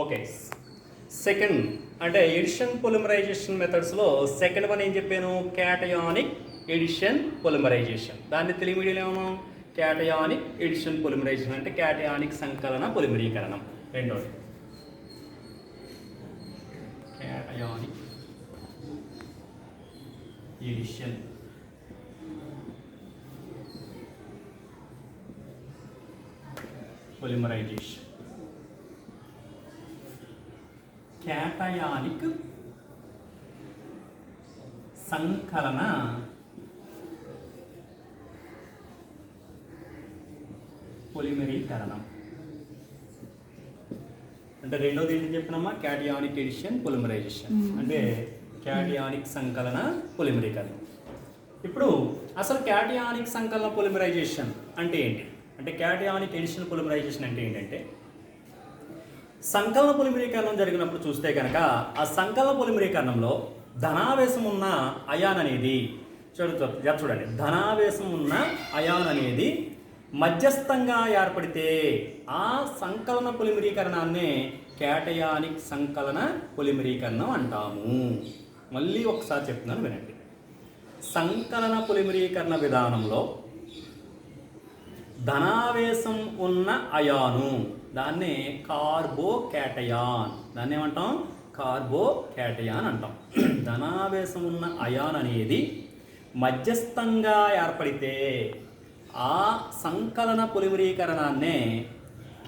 Okay, second అంటే addition polymerization మెథడ్స్లో second one ఏం చెప్పాను? Cationic addition polymerization. దాన్ని తెలుగు మీడియంలో ఏమో క్యాటయానిక్ ఎడిషన్ పొలిమరైజేషన్ అంటే క్యాటయానిక్ సంకలన పొలిమరీకరణం. రెండోది క్యాటయానిక్ ఎడిషన్ పొలిమరైజేషన్. క్యాటయానిక్ సంకలన పొలిమరీకరణం అంటే రెండోది ఏంటి చెప్పినామా? క్యాటయానిక్ ఎడిషన్ పొలిమరైజేషన్ అంటే క్యాటయానిక్ సంకలన పొలిమరీకరణం. ఇప్పుడు అసలు క్యాటయానిక్ సంకలన పొలిమరైజేషన్ అంటే ఏంటి? అంటే క్యాటయానిక్ ఎడిషన్ పొలిమరైజేషన్ అంటే ఏంటంటే సంకలన పొలిమరీకరణం జరిగినప్పుడు చూస్తే కనుక ఆ సంకలన పొలిమరీకరణంలో ధనావేశం ఉన్న అయాన్ అనేది చూడండి, ధనావేశం ఉన్న అయాన్ అనేది మధ్యస్థంగా ఏర్పడితే ఆ సంకలన పొలిమరీకరణాన్నే క్యాటయానిక్ సంకలన పొలిమరీకరణం అంటాము. మళ్ళీ ఒకసారి చెప్తున్నాను వినండి. సంకలన పొలిమరీకరణ విధానంలో ధనావేశం ఉన్న అయాను దాన్నే కార్బోక్యాటయాన్, దాన్ని ఏమంటాం? కార్బోక్యాటయాన్ అంటాం. ధనావేశం ఉన్న అయాన్ అనేది మధ్యస్థంగా ఏర్పడితే ఆ సంకలన పొలిమరీకరణాన్నే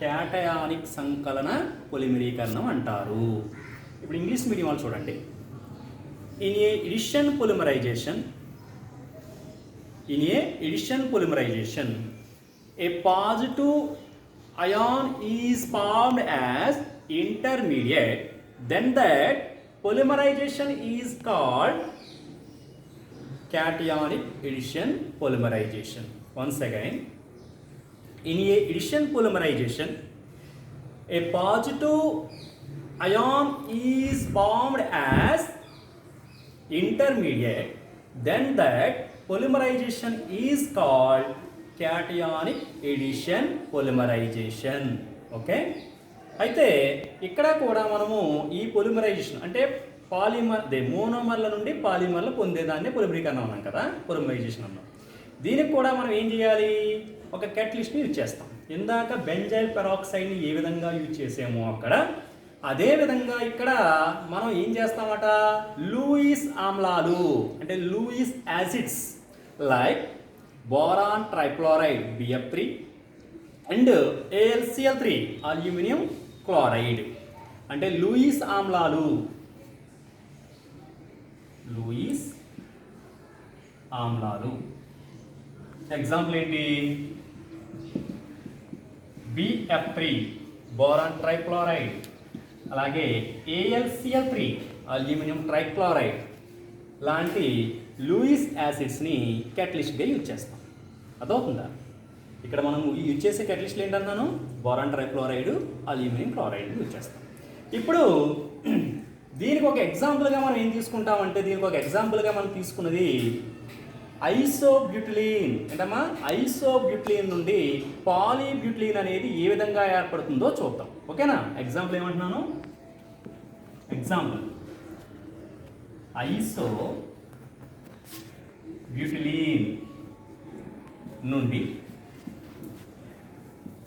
క్యాటయానిక్ సంకలన పొలిమరీకరణం అంటారు. ఇప్పుడు ఇంగ్లీష్ మీడియం వాళ్ళు చూడండి. In a addition polymerization a positive ion is formed as intermediate, then that polymerization is called cationic addition polymerization. Once again, in a addition polymerization a positive ion is formed as intermediate, then that polymerization is called cationic addition polymerization. Okay, అయితే ఇక్కడ కూడా మనము ఈ polymerisation అంటే మోనోమర్ల నుండి పాలిమర్లు పొందేదాన్ని పొలిమరీకరణ అన్నాం కదా, polymerisation అన్నాం. దీనికి కూడా మనం ఏం చేయాలి? ఒక క్యాటలిస్ట్ని యూజ్ చేస్తాం. ఇందాక బెంజైల్ పెరాక్సైడ్ని ఏ విధంగా యూజ్ చేసామో అక్కడ అదే విధంగా ఇక్కడ మనం ఏం చేస్తామట? లూయిస్ ఆమ్లాలు అంటే Lewis acids like boron trichloride BF3 and AlCl3 aluminium chloride అంటే లూయిస్ ఆమ్లాలు. ఎగ్జాంపుల్ ఏంటి? BF3 బోరాన్ ట్రైక్లోరైడ్, అలాగే AlCl3 అల్యూమినియం ట్రైక్లోరైడ్ లాంటి లూయిస్ యాసిడ్స్ని క్యాటలిస్ట్గా యూజ్ చేస్తాం. అదవుతుందా? ఇక్కడ మనం యూజ్ చేసే క్యాటలిస్ట్లు ఏంటన్నాను? Boron trichloride, aluminium chloride use చేస్తాం. ఇప్పుడు దీనికి ఒక ఎగ్జాంపుల్గా మనం ఏం తీసుకుంటామంటే మనం తీసుకున్నది ఐసోబ్యూటిలీన్. ఏంటమ్మా? ఐసోబ్యూటిలీన్ నుండి పాలీబ్యూటిలీన్ అనేది ఏ విధంగా ఏర్పడుతుందో చూద్దాం. ఓకేనా? ఎగ్జాంపుల్ ఏమంటున్నాను? ఐసోబ్యూటిలీన్ నుండి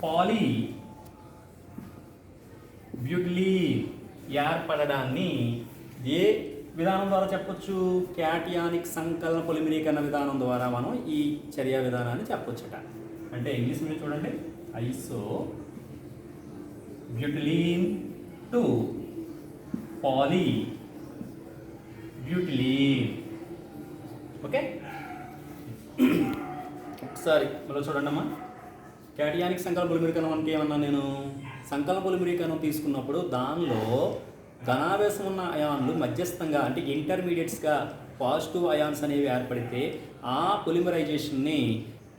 పాలీబ్యూటిలీన్ ఏర్పడడాన్ని ఏ విధానం ద్వారా చెప్పొచ్చు? క్యాటయానిక్ సంకలన పొలిమరీకరణ విధానం ద్వారా మనం ఈ చర్య విధానాన్ని చెప్పొచ్చట. అంటే ఇంగ్లీష్ మీద చూడండి, ఐసోబ్యూటిలీన్ టు పాలీబ్యూటిలీన్. ఓకే, ఒకసారి మళ్ళీ చూడండి అమ్మా. క్యాటయానిక్ సంకలన పొలిమరీకరణం అంటే ఏమన్నా? నేను సంకలన పొలిమరీకరణం తీసుకున్నప్పుడు దానిలో ధనావేశం ఉన్న అయాన్లు మధ్యస్థంగా అంటే ఇంటర్మీడియట్స్గా పాజిటివ్ అయాన్స్ అనేవి ఏర్పడితే ఆ పొలిమరైజేషన్ని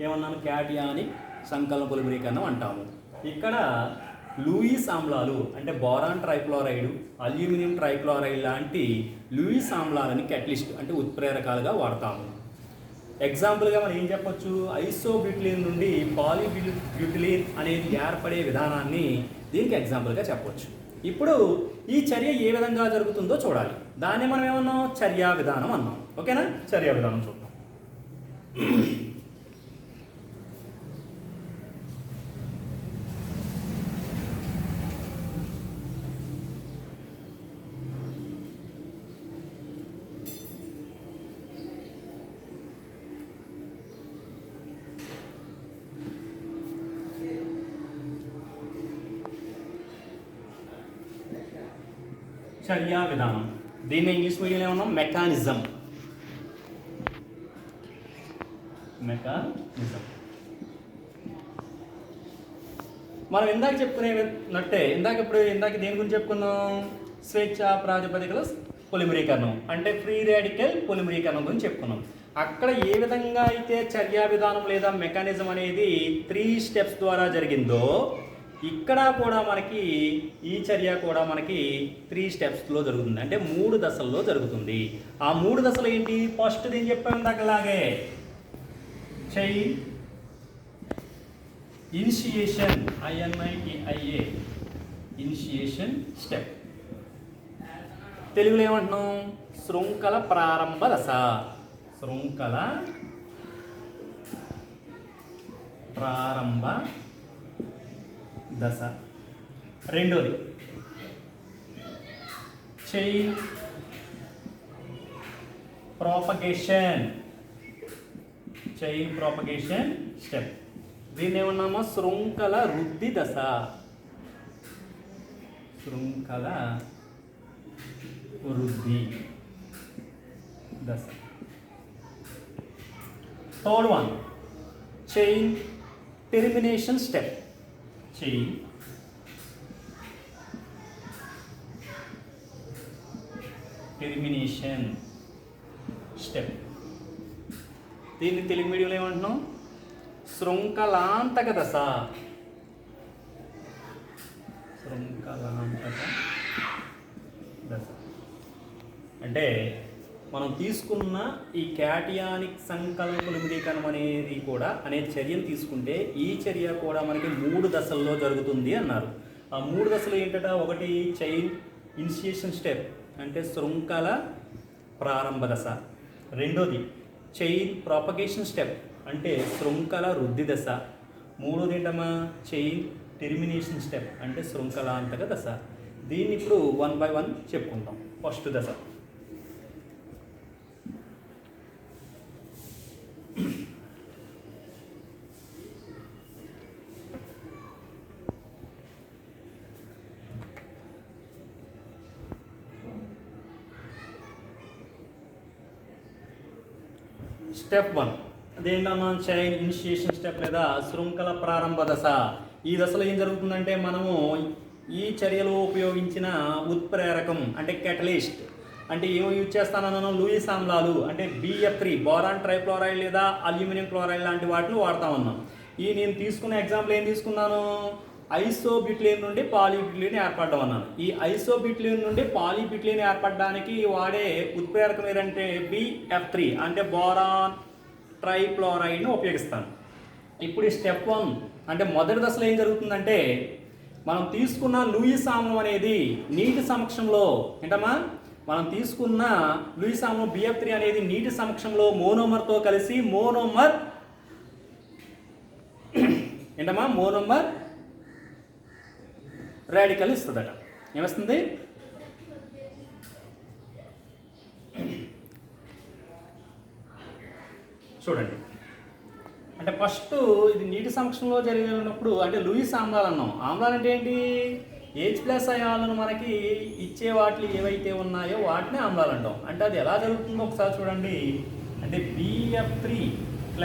ఏమన్నాను? క్యాటయానిక్ సంకలన పొలిమరీకరణం అంటాము. ఇక్కడ లూయిస్ ఆమ్లాలు అంటే బోరాన్ ట్రైక్లోరైడ్, అల్యూమినియం ట్రైక్లోరైడ్ లాంటి లూయిస్ ఆమ్లాలని క్యాటలిస్ట్ అంటే ఉత్ప్రేరకాలుగా వాడతాము. ఎగ్జాంపుల్గా మనం ఏం చెప్పొచ్చు? ఐసోబ్యూటిలీన్ నుండి పాలీబ్యూటిలీన్ అనేది ఏర్పడే విధానాన్ని దీనికి ఎగ్జాంపుల్గా చెప్పొచ్చు. ఇప్పుడు ఈ చర్య ఏ విధంగా జరుగుతుందో చూడాలి. దాన్ని మనం ఏమన్నాం, చర్యా విధానం అన్నాం. ఓకేనా, చర్యా విధానం చూద్దాం. చర్యా విధానం, దీన్ని ఇంగ్లీష్ మీడియంలో ఏమన్నాం, మెకానిజం. మనం ఇందాక చెప్పుకునేనట్టే, ఇందాక దేని గురించి చెప్పుకున్నాం, స్వేచ్ఛ ప్రాతిపదికల పొలిమరీకరణం అంటే ఫ్రీ రాడికల్ పొలిమరీకరణం గురించి చెప్పుకున్నాం. అక్కడ ఏ విధంగా అయితే చర్యా విధానం లేదా మెకానిజం అనేది 3 స్టెప్స్ ద్వారా జరిగిందో, ఇక్కడ కూడా మనకి ఈ చర్య కూడా మనకి 3 స్టెప్స్లో జరుగుతుంది, అంటే 3 దశల్లో జరుగుతుంది. ఆ 3 దశలు ఏంటి, ఫస్ట్ దీన్ని చెప్పాము దాకలాగే, chain initiation, INITIA initiation step, తెలుగులో ఏమంటున్నాం, శృంఖల ప్రారంభ దశ. శృంఖల ప్రారంభ దశ. రెండోది chain propagation, chain propagation step. దీన్ని ఏమన్నామో శృంఖల వృద్ధి దశ. శృంఖల వృద్ధి దశ. Third one chain termination step. Chain termination step. దీన్ని తెలుగు మీడియంలో ఏమంటున్నాం, శృంఖలాంతక దశ. శృంఖలాంతక దశ అంటే మనం తీసుకున్న ఈ క్యాటియానిక్ సంకలన పొలిమరీకరణం అనేది కూడా అనే చర్యను తీసుకుంటే ఈ చర్య కూడా మనకి 3 దశల్లో జరుగుతుంది అన్నారు. ఆ 3 దశలు ఏంటంటే, ఒకటి చైన్ ఇనిషియేషన్ స్టెప్ అంటే శృంఖల ప్రారంభ దశ. రెండోది చైన్ ప్రాపగేషన్ స్టెప్ అంటే శృంఖల వృద్ధి దశ. మూడోది ఏంటమ్మా, చైన్ టెర్మినేషన్ స్టెప్ అంటే శృంఖలాంతక దశ. దీన్ని ఇప్పుడు 1 by 1 చెప్పుకుంటాం. ఫస్ట్ దశ స్టెప్ 1. అదేంటన్నా, చైన్ ఇనిషియేషన్ స్టెప్ లేదా శృంఖల ప్రారంభ దశ. ఈ దశలో ఏం జరుగుతుందంటే, మనము ఈ చర్యలో ఉపయోగించిన ఉత్ప్రేరకం అంటే కెటలిస్ట్ అంటే ఏమో యూజ్ చేస్తానన్నాను, లూయిస్ ఆమ్లాలు అంటే BF3 బోరాన్ ట్రైక్లోరైడ్ లేదా అల్యూమినియం క్లోరైడ్ లాంటి వాటిని వాడతామన్నాం. నేను తీసుకున్న ఎగ్జాంపుల్ ఏం తీసుకున్నాను, ఐసోబ్యూటిలేన్ నుండి పాలీబ్యూటిలేన్ ఏర్పడడం అన్నాను. ఈ ఐసోబ్యూటిలేన్ నుండి పాలీబ్యూటిలేన్ ఏర్పడడానికి వాడే ఉత్ప్రేరకం ఏదంటే BF3 అంటే బోరాన్ ట్రైక్లోరైడ్ను ఉపయోగిస్తాను. ఇప్పుడు ఈ స్టెప్ 1 అంటే మొదటి దశలో ఏం జరుగుతుందంటే, మనం తీసుకున్న లూయిస్ ఆమ్లం అనేది నీటి సమక్షంలో ఏంటమ్మా, మనం తీసుకున్న లూయిస్ ఆమ్లం BF3 అనేది నీటి సమక్షంలో మోనోమర్తో కలిసి మోనోమర్ ఏంటమ్మా, మోనోమర్ రాడికల్ ఇస్తుందట. ఏమొస్తుంది, చూడండి. అంటే ఫస్ట్ ఇది నీటి సమక్షంలో జరిగినప్పుడు అంటే లూయిస్ ఆమ్లాలు అన్నాం. ఆమ్లాలు అంటే ఏంటి, H+ అయాలను మనకి ఇచ్చే వాటిలు ఏవైతే ఉన్నాయో వాటిని ఆమ్లాలు అంటాం. అంటే అది ఎలా జరుగుతుందో ఒకసారి చూడండి. అంటే BF3 +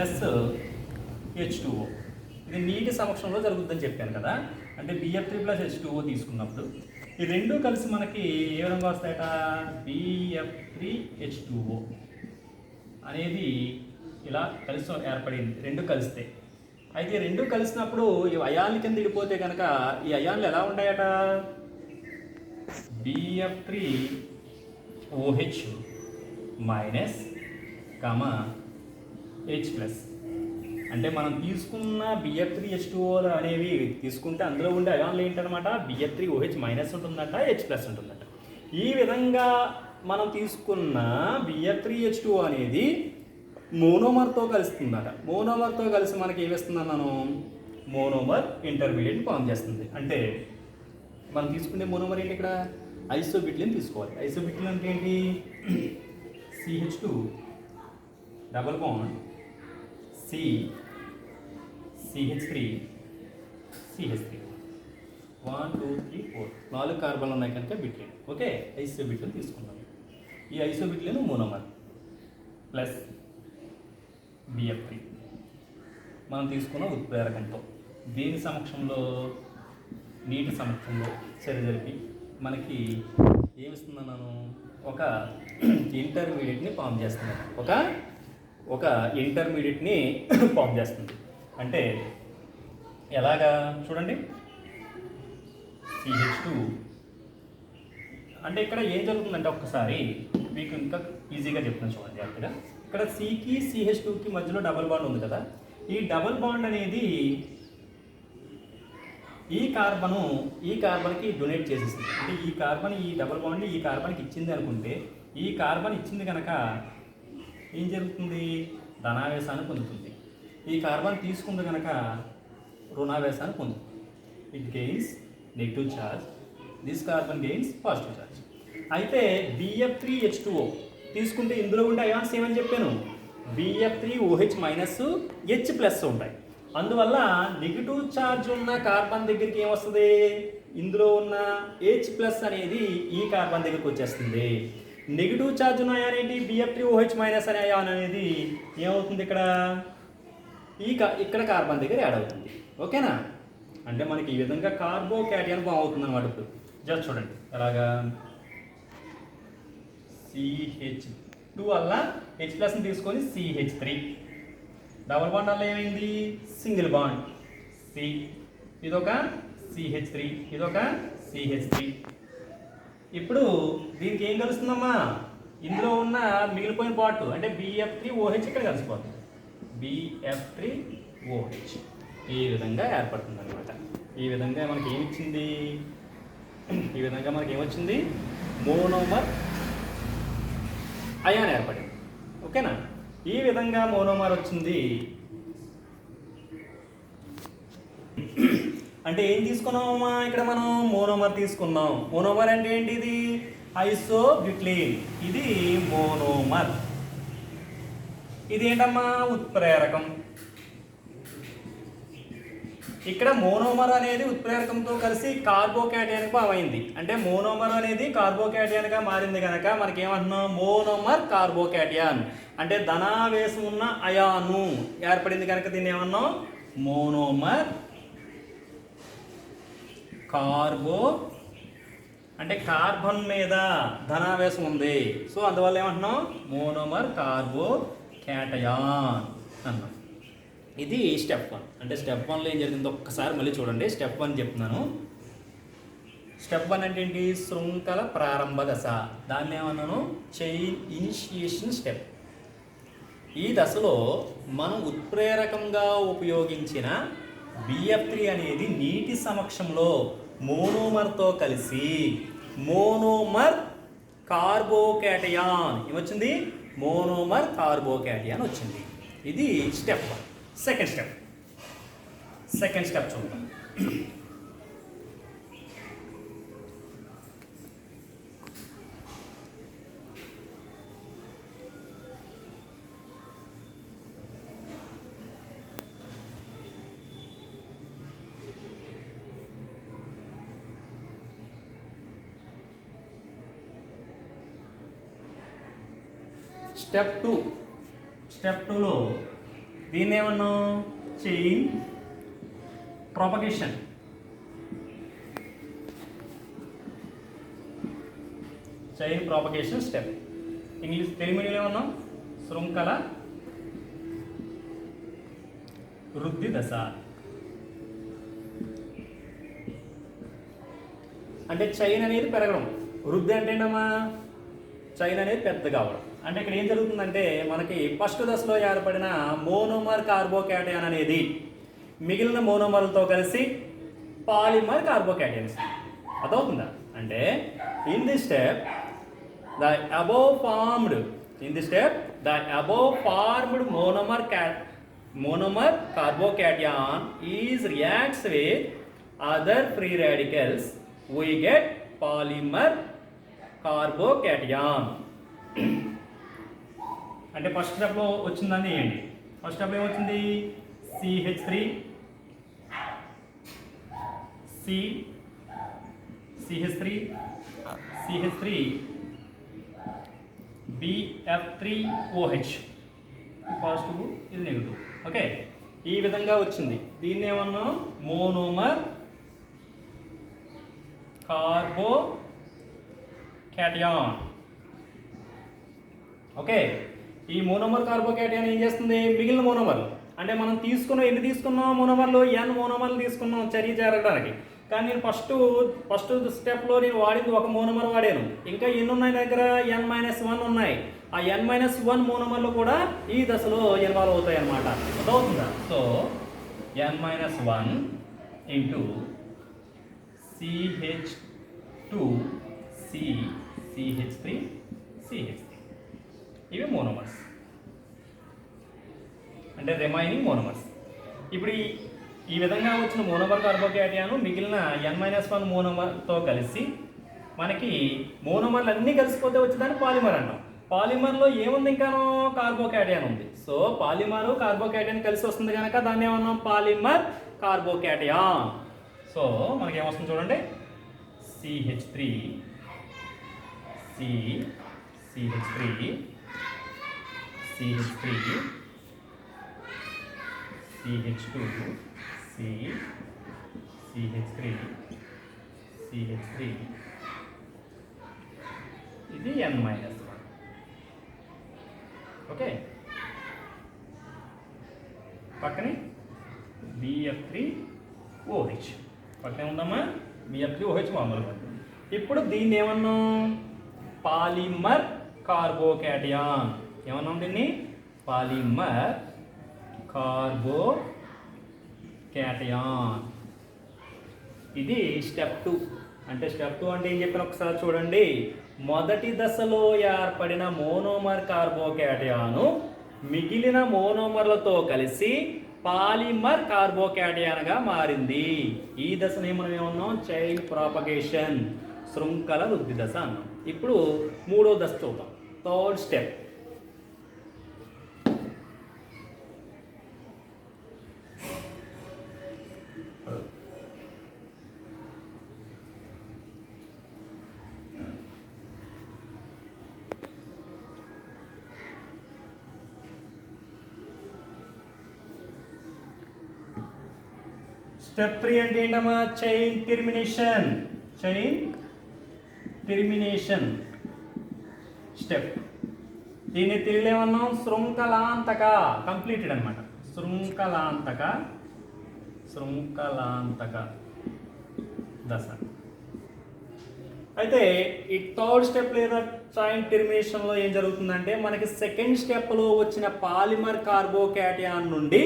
H2O ఇది నీటి సమక్షంలో జరుగుతుందని చెప్పాను కదా. అంటే BF3 + H2O తీసుకున్నప్పుడు ఈ రెండు కలిసి మనకి ఏ విధంగా వస్తాయట, BF3 H2O అనేది ఇలా కలిసి ఏర్పడింది, రెండు కలిస్తే. అయితే రెండు కలిసినప్పుడు ఈ అయాన్లు కింద వెళ్ళిపోతే కనుక ఈ అయాన్లు ఎలా ఉంటాయట, BF3OH- H+. అంటే మనం తీసుకున్న BF3H2O అనేవి తీసుకుంటే అందులో ఉండే అయాన్లు ఏంటనమాట, BF3OH మైనస్ ఉంటుందట, H ప్లస్ ఉంటుందట. ఈ విధంగా మనం తీసుకున్న BF3H2O అనేది మోనోమర్తో కలుస్తుందట. మోనోమర్తో కలిసి మనకి ఏమిస్తుందన్నాను, మోనోమర్ ఇంటర్మీడియట్ ఫామ్ చేస్తుంది. అంటే మనం తీసుకునే మోనోమర్ ఏంటి, ఇక్కడ ఐసోబ్యూటిలిన్ తీసుకోవాలి. ఐసోబ్యూటిలిన్ అంటే ఏంటి, CH2 double bond CH3 CH3 1 2 3 4 4 కార్బన్లు ఉన్నాయి కనుక బిట్లిన్. ఓకే, ఐసోబ్యూటిలిన్ తీసుకున్నాం. ఈ ఐసోబ్యూటిలిన్ మోనోమర్ ప్లస్ BF3 మనం తీసుకున్న ఉత్ప్రేరకంతో దీని సమక్షంలో, నీటి సమక్షంలో జరిపి మనకి ఏమిస్తుందన్నాను, ఒక ఇంటర్మీడియట్ని ఫామ్ చేస్తుంది. ఒక ఇంటర్మీడియట్ని ఫామ్ చేస్తుంది. అంటే ఎలాగా చూడండి, CH2 అంటే ఇక్కడ ఏం జరుగుతుందంటే ఒక్కసారి మీకు ఇంకా ఈజీగా చెప్తాను చూడండి. జాగ్రత్తగా ఇక్కడ Cకి CH2కి మధ్యలో డబుల్ బాండ్ ఉంది కదా. ఈ డబుల్ బాండ్ అనేది ఈ కార్బన్కి డొనేట్ చేసేస్తుంది. అంటే ఈ కార్బన్ ఈ డబుల్ బాండ్ని ఈ కార్బన్కి ఇచ్చింది అనుకుంటే, ఈ కార్బన్ ఇచ్చింది కనుక ఏం జరుగుతుంది, ధనావేశాన్ని పొందుతుంది. ఈ కార్బన్ తీసుకుంది కనుక రుణావేశాన్ని పొందుతుంది. It gains negative charge, this carbon gains positive charge. అయితే BF3H2O తీసుకుంటే ఇందులో ఉండే అయాన్స్ ఏమని చెప్పాను, BF3OH మైనస్ H ప్లస్ ఉంటాయి. అందువల్ల నెగిటివ్ ఛార్జ్ ఉన్న కార్బన్ దగ్గరికి ఏమొస్తుంది, ఇందులో ఉన్న H ప్లస్ అనేది ఈ కార్బన్ దగ్గరికి వచ్చేస్తుంది. నెగిటివ్ ఛార్జ్ ఉన్న అయాన్ ఏంటి, BF3OH మైనస్ అనే అయాన్ అనేది ఏమవుతుంది, ఇక్కడ కార్బన్ దగ్గర యాడ్ అవుతుంది. ఓకేనా, అంటే మనకి ఈ విధంగా కార్బోకాటియన్ ఫామ్ అవుతుంది అనమాట. ఇప్పుడు జస్ట్ చూడండి ఎలాగా, CH2 వల్ల H ప్లస్ని తీసుకొని CH3 డబుల్ బాండ్ వల్ల ఏమైంది, సింగిల్ బాండ్ C, ఇదొక CH3, ఇదొక CH3. ఇప్పుడు దీనికి ఏం కలుస్తుందమ్మా, ఇందులో ఉన్న మిగిలిపోయిన పార్ట్ అంటే BF3OH ఇక్కడ కలిసిపోతుంది. BF3OH ఈ విధంగా ఏర్పడుతుంది అనమాట. ఈ విధంగా మనకి ఏమిచ్చింది, ఏమొచ్చింది, మోనోమర్ అయాన్ ఏర్పడింది. ఓకేనా, ఈ విధంగా మోనోమర్ వచ్చింది. అంటే ఏం తీసుకున్నామమ్మా, ఇక్కడ మనం మోనోమర్ తీసుకున్నాం. మోనోమర్ అంటే ఏంటి, ఇది ఐసోబ్యూటిలిన్, ఇది మోనోమర్. ఇది ఏంటమ్మా, ఉత్ప్రేరకం. ఇక్కడ మోనోమర్ అనేది ఉత్ప్రేరకంతో కలిసి కార్బోకాటియన్ ఫామ్ అయింది. అంటే మోనోమర్ అనేది కార్బోకాటియన్గా మారింది కనుక మనకి ఏమంటున్నాం, మోనోమర్ కార్బోకాటియన్. అంటే ధనావేశం ఉన్న అయాను ఏర్పడింది కనుక దీన్ని ఏమన్నాం, మోనోమర్ కార్బో. అంటే కార్బన్ మీద ధనావేశం ఉంది, సో అందువల్ల ఏమంటున్నాం, మోనోమర్ కార్బోకాటియన్ అన్నాం. ఇది స్టెప్ 1. అంటే స్టెప్ 1లో ఏం జరిగిందో ఒక్కసారి మళ్ళీ చూడండి. స్టెప్ 1 చెప్తున్నాను. స్టెప్ 1 అంటే ఏంటి, శృంఖల ప్రారంభ దశ. దాన్ని ఏమన్నాను, చైన్ ఇనిషియేషన్ స్టెప్. ఈ దశలో మనం ఉత్ప్రేరకంగా ఉపయోగించిన BF3 అనేది నీటి సమక్షంలో మోనోమర్తో కలిసి మోనోమర్ కార్బోకాటియన్ ఏమొచ్చింది, మోనోమర్ కార్బోకాటియన్ వచ్చింది. ఇది స్టెప్ 1. సెకండ్ స్టెప్ చూద్దాం. స్టెప్ 2లో దీన్ని ఏమన్నాం, chain propagation. Step. Telugu medium ఏమన్నాం, శృంఖల వృద్ధి దశ. అంటే చైన్ అనేది పెరగడం, వృద్ధి అంటే ఏంటమ్మా చైన్ అనేది పెద్దగా అవ్వడం. అంటే ఇక్కడ ఏం జరుగుతుందంటే మనకి ఫస్ట్ దశలో ఏర్పడిన మోనోమర్ కార్బోకేటయాన్ అనేది మిగిలిన మోనోమర్లతో కలిసి పాలిమర్ కార్బోకేటయాన్స్ అదవుతుందా. అంటే in the step the above formed monomer carbocation is reacts with other free radicals, we get polymer carbocation. అంటే ఫస్ట్ స్టెప్లో వచ్చిందని ఏంటి, ఫస్ట్ స్టెప్లో ఏమొచ్చింది CH3 BF3OH పాజిటివ్ ఇది నెగిటివ్. ఓకే, ఈ విధంగా వచ్చింది. దీన్ని ఏమన్నా మోనోమర్ కార్బోకేటయాన్. ఓకే, ఈ మోనోమర్ కార్బోకేటయాన్ ఏం చేస్తుంది, మిగిలిన మోనోమర్లు అంటే మనం ఎన్ని తీసుకున్నాం మోనోమర్లు, n మోనోమర్లు తీసుకున్నాం చర్య జరగడానికి. కానీ నేను ఫస్ట్ స్టెప్లో నేను వాడింది ఒక మోనోమర్ వాడాను. ఇంకా ఎన్ని ఉన్నాయి దగ్గర, n-1 ఉన్నాయి. ఆ n-1 మోనోమర్లు కూడా ఈ దశలో ఇన్వాల్వ్ అవుతాయి అన్నమాట. అర్థమవుతుందా. సో n-1 ఇంటూ CH2CH3 ఇవి మోనోమర్స్ అంటే రిమైనింగ్ మోనోమర్స్. ఇప్పుడు ఈ విధంగా వచ్చిన మోనోమర్ కార్బోకేటయాన్ మిగిలిన n-1 మోనోమర్తో కలిసి మనకి మోనోమర్లు అన్నీ కలిసిపోతే వచ్చేదాన్ని పాలిమర్ అంటాం. పాలిమర్లో ఏముంది, ఇంకానో కార్బోకేటయాన్ ఉంది. సో పాలిమర్ కార్బోకేటయాన్ కలిసి వస్తుంది కనుక దాన్ని ఏమన్నాం, పాలిమర్ కార్బోకేటయాన్. సో మనకి ఏమొస్తుంది చూడండి, CH3 CH2 CH3 ఇది n-1. ఓకే, పక్కనే BF3OH పక్కనే ఉందమ్మా, BF3OH మామూలుగా. ఇప్పుడు దీన్ని ఏమన్నాం, పాలిమర్ కార్బోకేటయాన్. ఏమన్నాం దీన్ని, పాలిమర్ కార్బోకేటయాన్. ఇది స్టెప్ 2. అంటే స్టెప్ 2 అంటే ఏం చెప్పిన ఒకసారి చూడండి. మొదటి దశలో ఏర్పడిన మోనోమర్ కార్బోకేటయాను మిగిలిన మోనోమర్లతో కలిసి పాలిమర్ కార్బోకేటయాన్గా మారింది. ఈ దశని మనం ఏమన్నాం, చైన్ ప్రాపగేషన్, శృంఖల వృద్ధి దశ అన్నాం. ఇప్పుడు మూడో దశ చూద్దాం, థర్డ్ స్టెప్. స్టెప్ 3 అంటే ఏంటమ్మా, చైన్ టెర్మినేషన్ స్టెప్. దీన్ని తెలియలేమన్నాం, శృంఖలాంతక, కంప్లీటెడ్ అనమాట. శృంఖలాంతక దశ. అయితే ఈ థర్డ్ స్టెప్ లేదా చైన్ టెర్మినేషన్లో ఏం జరుగుతుందంటే మనకి సెకండ్ స్టెప్లో వచ్చిన పాలిమర్ కార్బోకేటయాన్ నుండి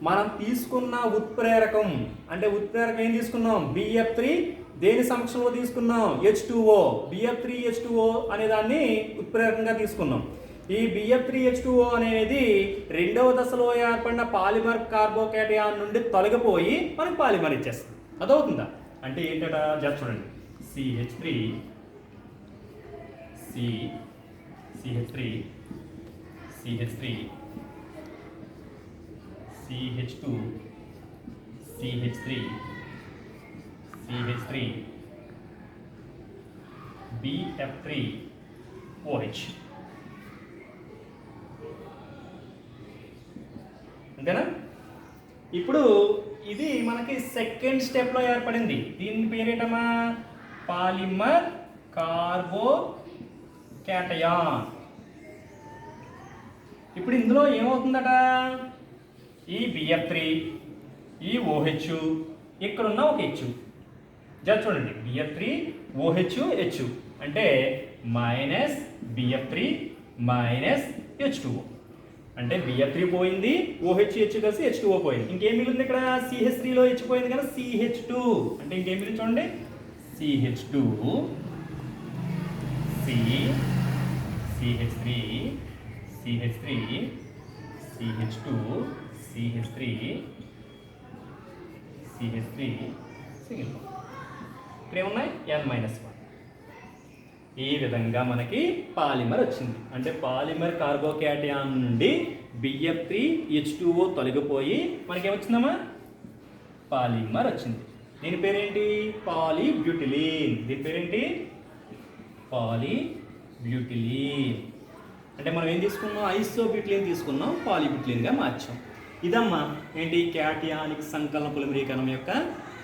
మనం తీసుకున్న ఉత్ప్రేరకం, అంటే ఉత్ప్రేరకం ఏం తీసుకున్నాం, BF3, దేని సమక్షంలో తీసుకున్నాం, H2O, BF3H2O అనే దాన్ని ఉత్ప్రేరకంగా తీసుకున్నాం. ఈ BF3H2O అనేది రెండవ దశలో ఏర్పడిన పాలిమర్ కార్బోకేటయాన్ నుండి తొలగిపోయి మనకి పాలిమర్ ఇచ్చేస్తుంది. అదవుతుందా. అంటే ఏంటట జస్ట్ చూడండి, CH2 CH3 BF3OH. అంతేనా. ఇప్పుడు ఇది మనకి సెకండ్ స్టెప్లో ఏర్పడింది. దీని పేరేటమ్మా, పాలిమర్ కార్బోకేటయాన్. ఇప్పుడు ఇందులో ఏమవుతుందట, ఈ BF3, ఈ OH, ఇక్కడున్న ఒక H. జస్ట్ చూడండి, BF3 OH H అంటే మైనస్ BF3 మైనస్ H2O. అంటే BF3 పోయింది, OH H కలిసి H2O పోయింది. ఇంకేం మిగిలింది ఇక్కడ? CH3లో H పోయింది కదా, CH2 అంటే ఇంకేం మిగిలింది చూడండి, CH2 CH3 CH3 CH2 CH3 CH3 single. ఇక్కడ ఏమున్నాయి? N-1. ఈ విధంగా మనకి పాలిమర్ వచ్చింది. అంటే పాలిమర్ కార్బోకేటయాన్ నుండి BF3 H2O తొలగిపోయి మనకేమొచ్చిందమ్మా? పాలిమర్ వచ్చింది. దీని పేరేంటి? పాలీబ్యూటిలీన్. దీని పేరేంటి? పాలీబ్యూటిలీన్. అంటే మనం ఏం తీసుకున్నాం? ఐసోబ్యూటిలీన్ తీసుకున్నాం, పాలీబ్యూటిలీన్గా మార్చాం. ఇదమ్మా ఏంటి? క్యాటయానిక్ సంకలన పొలిమరీకరణం యొక్క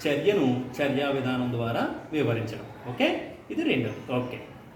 చర్యను చర్యా విధానం ద్వారా వివరించడం. ఓకే, ఇది రెండోది. ఓకే.